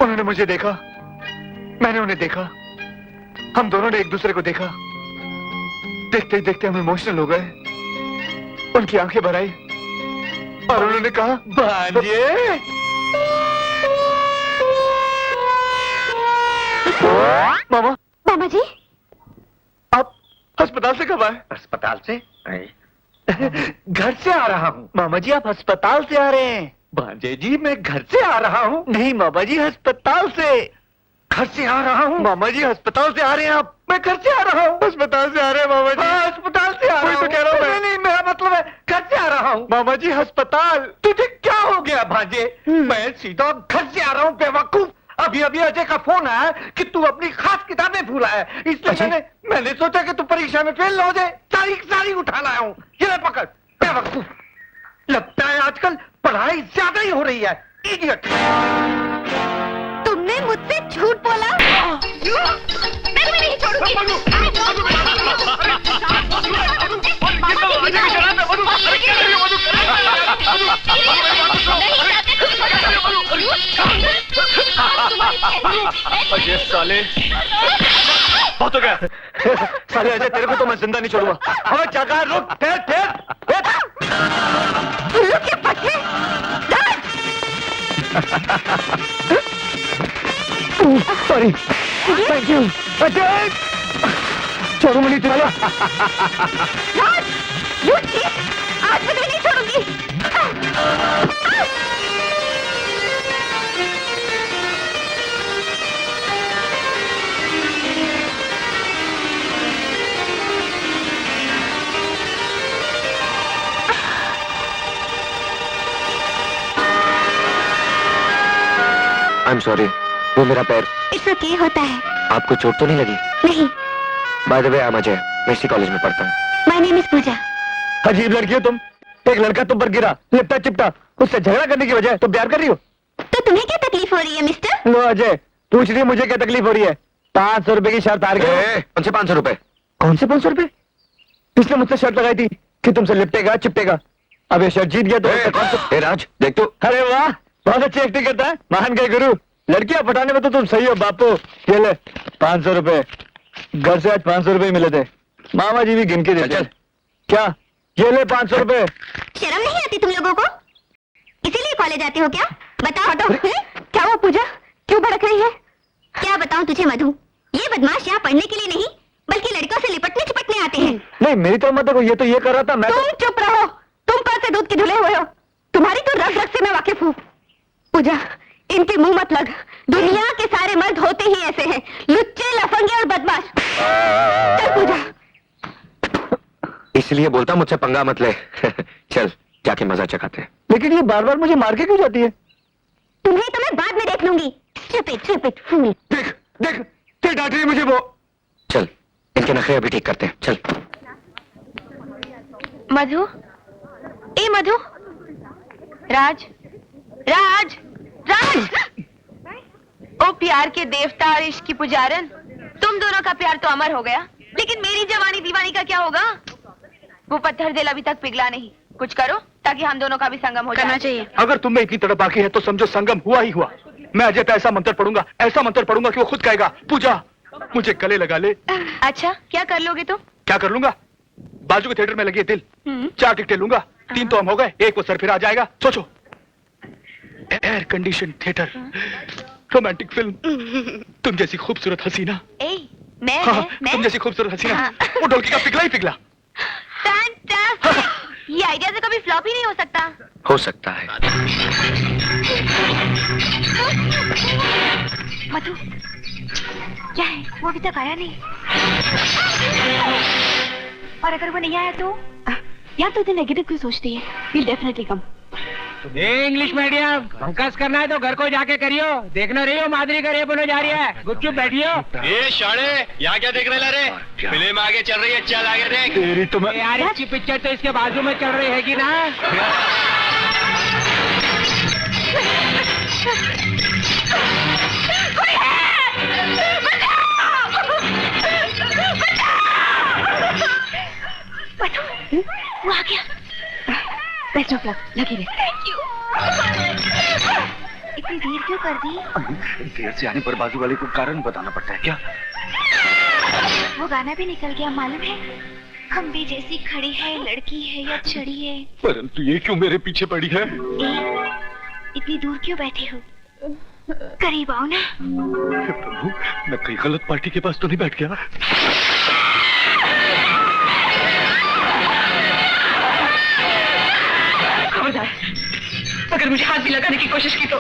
उन्होंने मुझे देखा, मैंने उन्हें देखा, हम दोनों ने एक दूसरे को देखा। देखते ही देखते हम इमोशनल हो गए। उनकी आंखें भर आई और उन्होंने कहा, भांजे। मामा। मामा जी, आप अस्पताल से कब आए? अस्पताल से? घर से आ रहा हूँ। मामा जी आप अस्पताल से आ रहे हैं? भांजे जी मैं घर से आ रहा हूँ। नहीं मामा जी अस्पताल से। घर से आ रहा हूँ। मामा जी अस्पताल से आ रहे हैं आप? मैं घर से आ रहा हूँ। अस्पताल से आ रहे हैं मामा जी। हाँ, अस्पताल से आ रहा हूँ। तो कह रहा हूँ मैं। नहीं मेरा मतलब है घर से आ रहा हूँ। मामा जी अस्पताल। तुझे क्या हो गया भांजे? मैं सीधा घर से आ रहा हूँ बेवकूफ। अभी अभी अजय का फोन आया कि तू अपनी खास किताबें भूला है, इसलिए मैंने सोचा कि तू परीक्षा में फेल हो जाए, सारी उठा लाया हूँ। ये ले पकड़ बेवकूफ। लगता है आजकल पढ़ाई ज्यादा ही हो रही है। इडियट। तुमने मुझसे झूठ बोला। मैं तुम्हें नहीं छोड़ूंगी। अजय साले, बहुत हो गया। साले अजय तेरे को तो मैं जिंदा नहीं छोड़ूंगा। हमें जगह रुक, ठहर। उल्लू के पट्टे। Sorry, thank you. अजय छोड़ो मुझे। चलो आज मैं तुम्हें नहीं छोड़ूंगी। आई एम सॉरी, वो मेरा पैर। इट्स ओके, होता है। आपको चोट तो नहीं लगी? नहीं। By the way I am Ajay, मैं इसी कॉलेज में पढ़ता हूँ। माय नेम इज पूजा। अजीब लड़की हो तुम। एक लड़का तुम पर गिरा, लिपटा चिपटा, उससे झगड़ा करने की वजह तुम प्यार कर रही हो। तो तुम्हें क्या तकलीफ हो रही है मिस्टर? लो अजय, पूछ रही है मुझे क्या तकलीफ हो रही है। 500 रुपए की शर्त हार गए। कौन से 500 रुपए? कौन से 500 रुपए? इसने मुझसे शर्त लगाई थी कि तुमसे लिपटेगा चिपटेगा। अब ये शर्त जीत गया तो राज देख तो। अरे वाह, बहुत अच्छी एक्टिंग करता है, महान गए गुरु। लड़कियां पटाने में तो तुम सही हो बापू। ये ले 500 रुपए। घर से आज 500 रुपए मिले थे, मामा जी भी गिन के देते। क्या? ये ले 500 रुपए। शर्म नहीं आती तुम लोगों को? इसीलिए कॉलेज आते हो क्या? बताओ तो। क्या हुआ पूजा, क्यों भड़क रही है? क्या बताऊं तुझे मधु, ये बदमाश यहाँ पढ़ने के लिए नहीं बल्कि लड़कों से लिपटने चिपटने आते हैं। नहीं मेरी तो मत देखो, ये तो ये कर रहा था। मैं तुम चुप रहो, तुम पर से दूध के धुले हुए हो। तुम्हारी तो रग रग से मैं वाकिफ हूँ। पूजा, इनके मुंह मत लग। दुनिया के सारे मर्द होते ही ऐसे हैं, लुच्चे, लफंगे और बदमाश। चल पूजा। इसलिए बोलता मुझसे पंगा मत ले। चल जाके मजा चखाते हैं। लेकिन ये बार बार मुझे मार के क्यों जाती है? तुम्हें तो मैं बाद में देख लूंगी। Stupid fool। देख देख, फिर डांट रही है मुझे वो। चल इनके नखरे अभी ठीक करते हैं, चल। मधु, ए मधु, राज, राज, राज। ओ प्यार के देवता और इश्क की पुजारन, तुम दोनों का प्यार तो अमर हो गया, लेकिन मेरी जवानी दीवानी का क्या होगा? वो पत्थर दिल अभी तक पिघला नहीं। कुछ करो ताकि हम दोनों का भी संगम हो जाए। चाहिए। अगर तुम में इतनी तड़प बाकी है तो समझो संगम हुआ ही हुआ। मैं अजय पे ऐसा मंत्र पढ़ूंगा, ऐसा मंत्र पढ़ूंगा कि वो खुद कहेगा पूजा मुझे गले लगा ले। अच्छा, क्या कर लोगे तुम? क्या कर लूंगा? बाजू के थिएटर में लगी है दिल, 4 टिकटें लूंगा। 3 तो हम हो गए, एक वो सर फिर आ जाएगा। सोचो, air condition theatre, romantic film, तुम जैसी खूबसूरत हसीना। मैं तुम जैसी खूबसूरत हसीना। वो ढोलकी का पिघला ही पिघला। ये आइडिया से कभी फ्लॉप ही नहीं हो सकता। हो सकता है। मधु, क्या है? वो अभी तक आया नहीं। और अगर वो नहीं आया तो? या तो नेगेटिव क्यों सोचती है? He'll definitely come। English medium भंकस करना है तो घर को जाके करियो। देखना रही हो माधुरी का रेप होने जा रही है। गुपचुप बैठियो। ये शाणे, यहाँ क्या देख रहे रे? फिल्म आगे चल रही है, चल आगे देख। तेरी तो मैं... यार इसकी पिक्चर तो इसके बाजू में चल रही है कि ना? वो आ गया। बेस्ट ऑफ लक, लकी रहे। Thank you. इतनी इतनी देर क्यों कर दी? देर से आने पर बाजू वाले को कारण बताना पड़ता है क्या? वो गाना भी निकल गया मालूम है। हम भी जैसी खड़ी है, लड़की है या छड़ी है। परंतु ये क्यों मेरे पीछे पड़ी है? इतनी दूर क्यों बैठे हो? करीब आओ ना। हे प्रभु, मैं कहीं गलत पार्टी के पास तो नहीं बैठ गया? खबरदार, अगर मुझे हाथ भी लगाने की कोशिश की तो।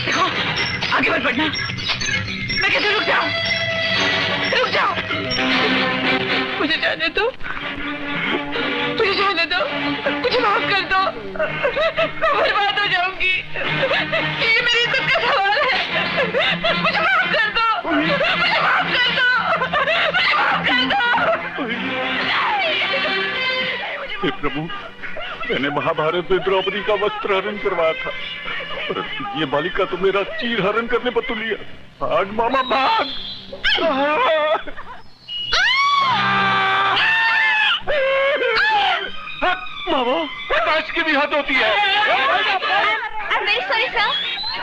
देखो, आगे मत बढ़ना। मैं कहती हूँ रुक जाओ, रुक जाओ। मुझे जाने दो, मुझे जाने दो, मुझे माफ कर दो। मैं बर्बाद हो जाऊंगी। ये मेरी इज्जत का सवाल है। मुझे माफ कर दो, मुझे माफ कर दो, मुझे माफ कर दो। हे प्रभु, मैंने महाभारत में द्रौपदी का वस्त्र हरण करवाया था, परंतु ये बालिका तो मेरा चीर हरण करने पर तुली है। भाग मामा भाग! मामा, काश की भी हद होती है। I'm very sorry sir,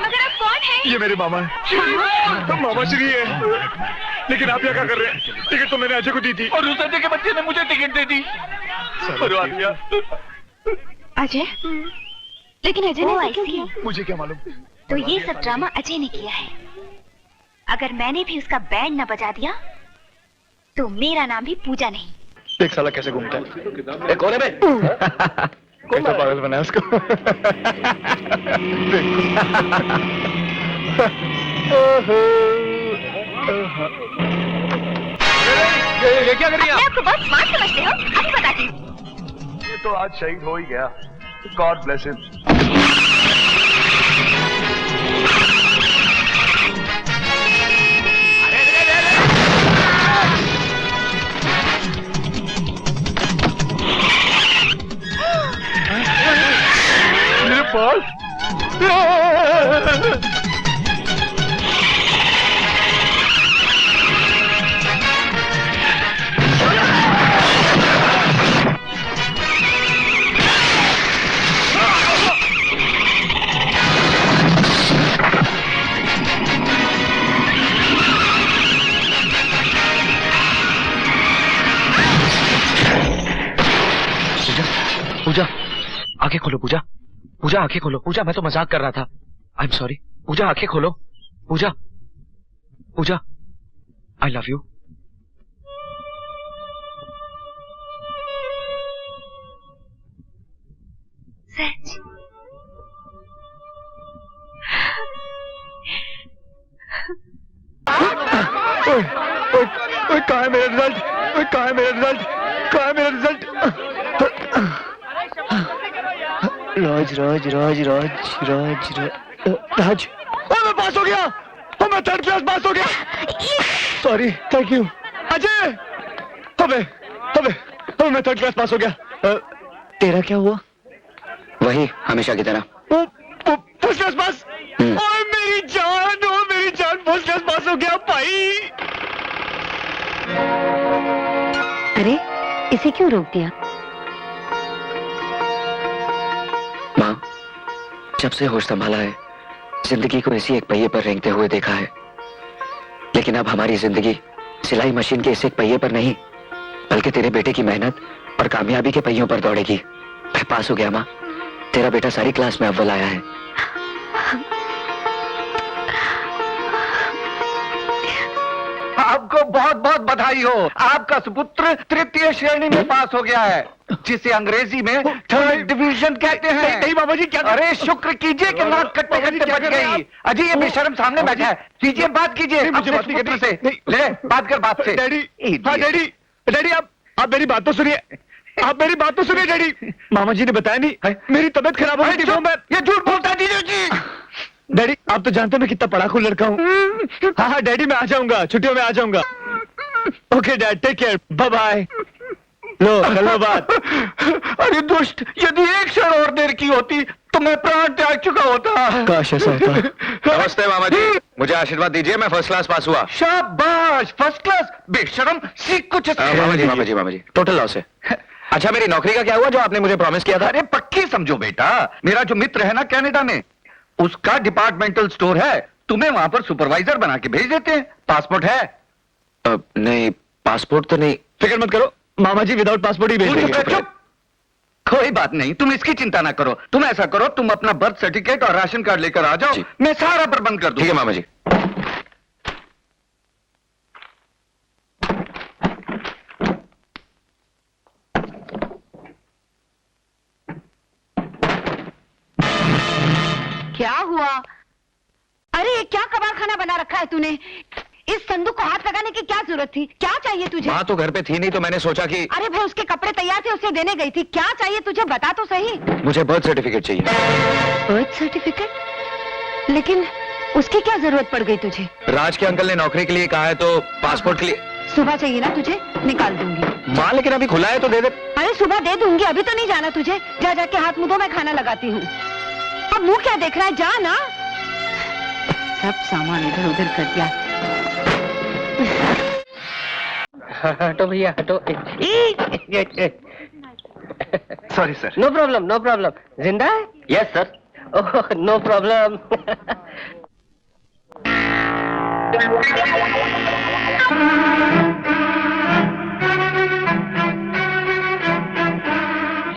मगर आप कौन हैं? ये मेरे मामा है। मामा श्री है। लेकिन आप यहाँ क्या कर रहे हैं? टिकट तो मैंने अजय को दी थी। और उस अजय के बच्चे ने मुझे टिकट दे दी। मरवा दिया। अजय? लेकिन अजय ने ऐसा क्यों किया? मुझे क्या मालूम? तो ये सब ड्रामा अजय ने किया है। अगर मैंने भी उसका बैंड न बजा दिया तो मेरा नाम भी पूजा नहीं। देख साला कैसे घूमता है। कौन है बे? कैसा पागल बनाया उसको? ये क्या कर रही है अपने आप को बहुत स्मार्ट समझते हो? अभी बताती हूँ। ये तो आज शहीद हो ही गया। God bless him. मेरे पास पूजा, आंखें खोलो पूजा। पूजा आंखें खोलो। पूजा मैं तो मजाक कर रहा था। I am sorry. पूजा आंखें खोलो। पूजा, पूजा, आई लव यू। सच? ओए कहाँ है मेरा रिजल्ट? ओए कहाँ है मेरा रिजल्ट? कहाँ है मेरा रिजल्ट? राज राज राज राज राज राज ओ मैं पास हो गया। ओ मैं थर्ड क्लास पास हो गया। Sorry, thank you Ajay. अबे अबे अबे मैं थर्ड क्लास पास हो गया। तेरा क्या हुआ? वही हमेशा की तरह। First class pass. ओए मेरी जान फर्स्ट क्लास पास हो गया भाई। अरे इसे क्यों रोक दिया? माँ, जब से होश संभाला है जिंदगी को इसी एक पहिए पर रेंगते हुए देखा है, लेकिन अब हमारी जिंदगी सिलाई मशीन के इस एक पहिए पर नहीं बल्कि तेरे बेटे की मेहनत और कामयाबी के पहियों पर दौड़ेगी। मैं पास हो गया माँ। तेरा बेटा सारी क्लास में अव्वल आया है। आपको बहुत बहुत बधाई हो। आपका सुपुत्र तृतीय श्रेणी में पास हो गया है, जिसे अंग्रेजी में थर्ड डिवीजन कहते हैं। नहीं बाबा जी, क्या? अरे शुक्र कीजिए कि नाक कटते कटते बच गई। अजय ये बेशर्म सामने बैठा है। कीजिए बात कीजिए मुझे अपने बात नहीं सुपुत्र से। करनी। ले बात कर बाप से। डैडी, हाँ डैडी आप मेरी बात तो सुनिए। आप मेरी बात तो सुनिए डैडी। मामा जी ने बताया नहीं, मेरी तबीयत खराब हो गई थी। ये झूठ बोलता दीजिए जी। डैडी आप तो जानते हैं मैं कितना पढ़ाकू लड़का हूँ। हाँ डैडी मैं आ जाऊंगा, छुट्टियों में आ जाऊंगा। Okay dad, take care, bye bye. लो कर लो बात। अरे दुष्ट, यदि एक क्षण और देर की होती तो मैं प्राण त्याग चुका होता। काश ऐसा होता। नमस्ते मामा जी, मुझे आशीर्वाद दीजिए, मैं फर्स्ट क्लास पास हुआ। शाबाश, फर्स्ट क्लास। बेशरम, सीख कुछ। मामा जी टोटल लॉस है। अच्छा मेरी नौकरी का क्या हुआ जो आपने मुझे प्रॉमिस किया था? अरे पक्की समझो बेटा, मेरा जो मित्र है ना कनाडा में, उसका डिपार्टमेंटल स्टोर है, तुम्हें वहां पर सुपरवाइजर बना के भेज देते हैं। पासपोर्ट है? नहीं, पासपोर्ट तो नहीं। फिक्र मत करो, मामा जी विदाउट पासपोर्ट ही भेज चुप देंगे। है, चुप। कोई बात नहीं, तुम इसकी चिंता ना करो। तुम ऐसा करो, तुम अपना बर्थ सर्टिफिकेट और राशन कार्ड लेकर आ जाओ, जी। मैं सारा प्रबंध कर दूं। ठीक है मामा जी। क्या हुआ? अरे ये क्या कबाड़ खाना बना रखा है तूने? इस संदूक को हाथ लगाने की क्या जरूरत थी? क्या चाहिए तुझे? माँ तो घर पे थी नहीं तो मैंने सोचा कि अरे भाई उसके कपड़े तैयार थे, उसे देने गई थी। क्या चाहिए तुझे, बता तो सही। मुझे बर्थ सर्टिफिकेट चाहिए। Birth certificate? लेकिन उसकी क्या जरूरत पड़ गई तुझे? राज के अंकल ने नौकरी के लिए कहा है तो पासपोर्ट के लिए। सुबह चाहिए ना तुझे, निकाल दूंगी। माँ लेकिन अभी खुला है तो दे दे। अरे सुबह दे दूंगी, अभी तो नहीं जाना तुझे। जा जाके हाथ मुंह धो, मैं खाना लगाती हूँ। अब मुंह क्या देख रहा है, जा ना। सब सामान इधर उधर कर दिया। हटो भैया हटो। Sorry sir. No problem no problem. जिंदा है? Yes sir. Oh no problem.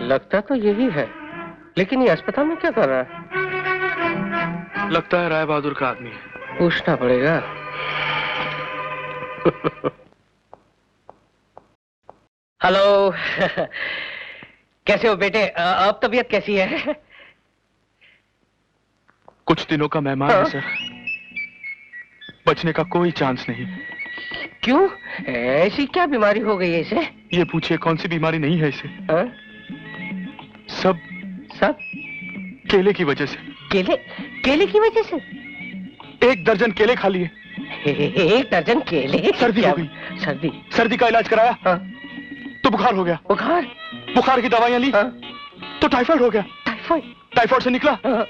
लगता तो यही है, लेकिन ये अस्पताल में क्या कर रहा है? लगता है राय बहादुर का आदमी है। पूछना पड़ेगा। हेलो। कैसे हो बेटे? अब तबीयत कैसी है? कुछ दिनों का मेहमान है सर, बचने का कोई चांस नहीं। क्यों? ऐसी क्या बीमारी हो गई है इसे? ये पूछिए कौन सी बीमारी नहीं है इसे। हाँ? सब सब केले की वजह से। केले? केले की वजह से? 1 दर्जन केले खा लिए। 1 दर्जन केले? सर्दी हो गई। सर्दी? सर्दी का इलाज कराया हाँ। तो बुखार हो गया। बुखार? बुखार की दवाइयां ली हाँ। तो टाइफाइड हो गया। टाइफाइड? टाइफाइड से निकला हाँ।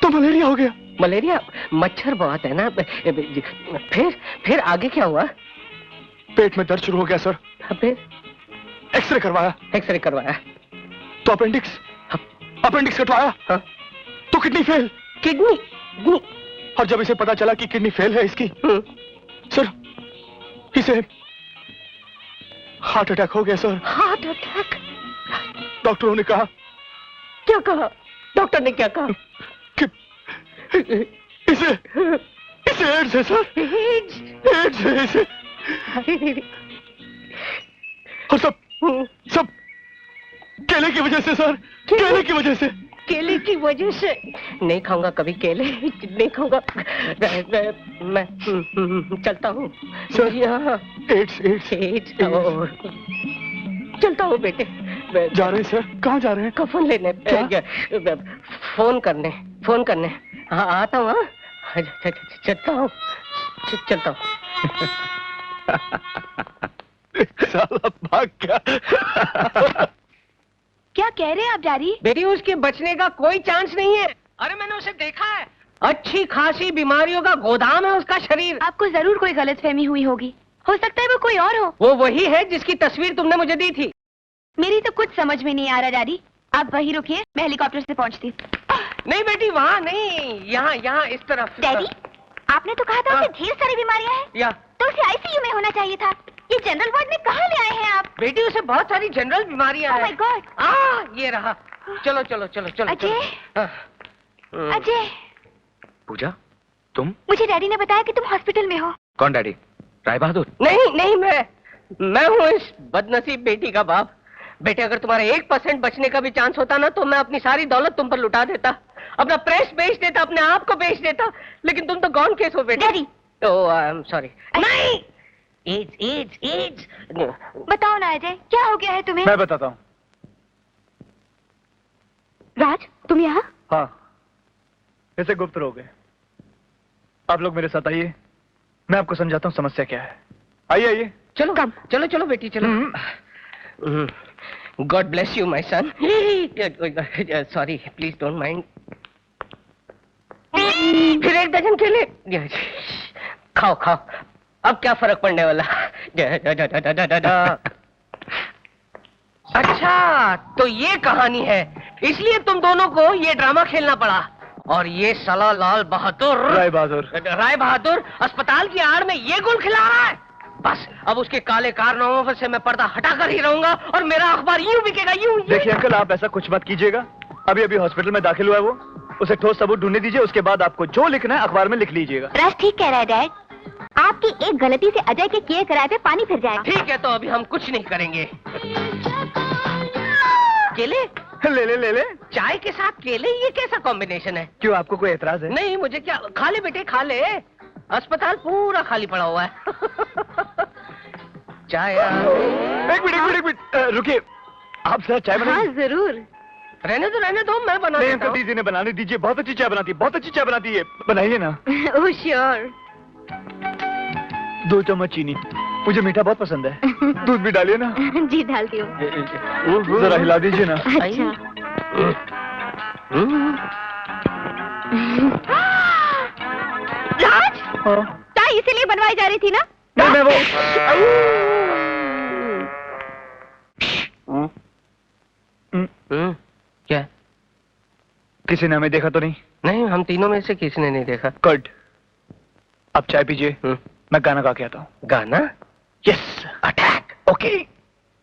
तो मलेरिया हो गया। मलेरिया? मच्छर बहुत है ना। फिर आगे क्या हुआ? पेट में दर्द शुरू हो गया सर। फिर एक्सरे करवाया एक्सरे करवाया तो अपेंडिक्स कटवाया हाँ। तो किडनी फेल। किडनी? और जब इसे पता चला कि किडनी फेल है इसकी, सर इसे हार्ट अटैक हो गया सर। Heart attack? डॉक्टरों ने कहा। क्या कहा? डॉक्टर ने क्या कहा? कि इसे एड्स है सर। एड्स है इसे। और सब केले की वजह से सर। केले की वजह से। केले की वजह से? नहीं खाऊंगा कभी केले, नहीं खाऊंगा मैं। चलता हूँ सर। यहाँ। एड्स। चलता हूँ बेटे। जा रहे हैं सर? कहाँ जा रहे हैं? कफन लेने। फोन करने। हाँ आता हूँ। हाँ चलता हूँ। साला भाग गया। क्या कह रहे हैं आप डैडी? बेटी उसके बचने का कोई चांस नहीं है। अरे मैंने उसे देखा है, अच्छी खासी बीमारियों का गोदाम है उसका शरीर। आपको जरूर कोई गलतफहमी हुई होगी, हो सकता है वो कोई और हो। वो वही है जिसकी तस्वीर तुमने मुझे दी थी। मेरी तो कुछ समझ में नहीं आ रहा डैडी, आप वहीं रुकिए, मैं हेलीकॉप्टर से पहुंचती। नहीं बेटी वहाँ नहीं, यहाँ इस तरफ। डैडी आपने तो कहा था कि ढेर सारी बीमारियां हैं, या तो उसे आईसीयू में होना चाहिए था। ये जनरल वार्ड में कहाँ ले आए हैं आप? बेटी उसे बहुत सारी जनरल बीमारियां Oh हैं। my God! ये रहा। चलो। अजय? अजय, पूजा तुम? मुझे डैडी ने बताया कि तुम हॉस्पिटल में हो। कौन डैडी? राय बहादुर? नहीं मैं हूँ इस बदनसीब बेटी का बाप। बेटे अगर तुम्हारा 1% बचने का भी चांस होता ना तो मैं अपनी सारी दौलत तुम पर लुटा देता, अपना प्रेस बेच देता, अपने आप को बेच देता, लेकिन तुम तो गॉन केस हो बेटे। Daddy oh I am sorry. नहीं, एड्स। बताओ ना अजय, क्या हो गया है तुम्हें? मैं बताता हूँ। राज तुम यहाँ? हाँ, ऐसे गुप्त रहोगे। आप लोग मेरे साथ आइए, मैं आपको समझाता हूँ समस्या क्या है। आइए। चलो बेटी चलो। God bless you my son. Sorry please don't mind. फिर 1 दर्जन केले खाओ। अब क्या फर्क पड़ने वाला? अच्छा, तो ये कहानी है, इसलिए तुम दोनों को ये ड्रामा खेलना पड़ा। और ये साला लाल बहादुर राय बहादुर अस्पताल की आड़ में ये गुल खिला रहा है। बस अब उसके काले कारनामों से मैं पर्दा हटाकर ही रहूंगा और मेरा अखबार यूं बिकेगा, यूं। देखिए अंकल, आप ऐसा कुछ मत कीजिएगा। अभी अभी हॉस्पिटल में दाखिल हुआ है वो, उसे ठोस सबूत ढूंढने दीजिए, उसके बाद आपको जो लिखना है अखबार में लिख लीजिएगा। राज ठीक कह रहा है डैड, आपकी एक गलती से अजय के किए कराए पे पानी फिर जाएगा। ठीक है, तो अभी हम कुछ नहीं करेंगे। केले ले ले ले ले। चाय के साथ केले, ये कैसा कॉम्बिनेशन है? क्यों, आपको कोई एतराज है? नहीं, मुझे क्या, खा ले बेटे खा ले, अस्पताल पूरा खाली पड़ा हुआ है। चाय एक मिनट रुकिए, आप जरा चाय बनाइए। जरूर। रहने दो, मैं बना नहीं देता अंकल, हूँ। दीदी ने बनाने दीजिए, बहुत अच्छी चाय बनाती है, बहुत अच्छी चाय बनाती है, बनाइए ना। Oh sure. 2 चम्मच चीनी, मुझे मीठा बहुत पसंद है। दूध भी डालिए ना। जी डालती हूँ। जरा हिला दीजिए ना। अच्छा। राज, हाँ। चाय इसीलिए बनवाई जा रही थी ना? नहीं, मैं वो क्या? किसी ने हमें देखा तो नहीं? नहीं, हम तीनों में से किसी ने नहीं देखा। गुड, अब चाय पीजिए, मैं गाना गा के आता हूँ। गाना? Yes, attack. ओके।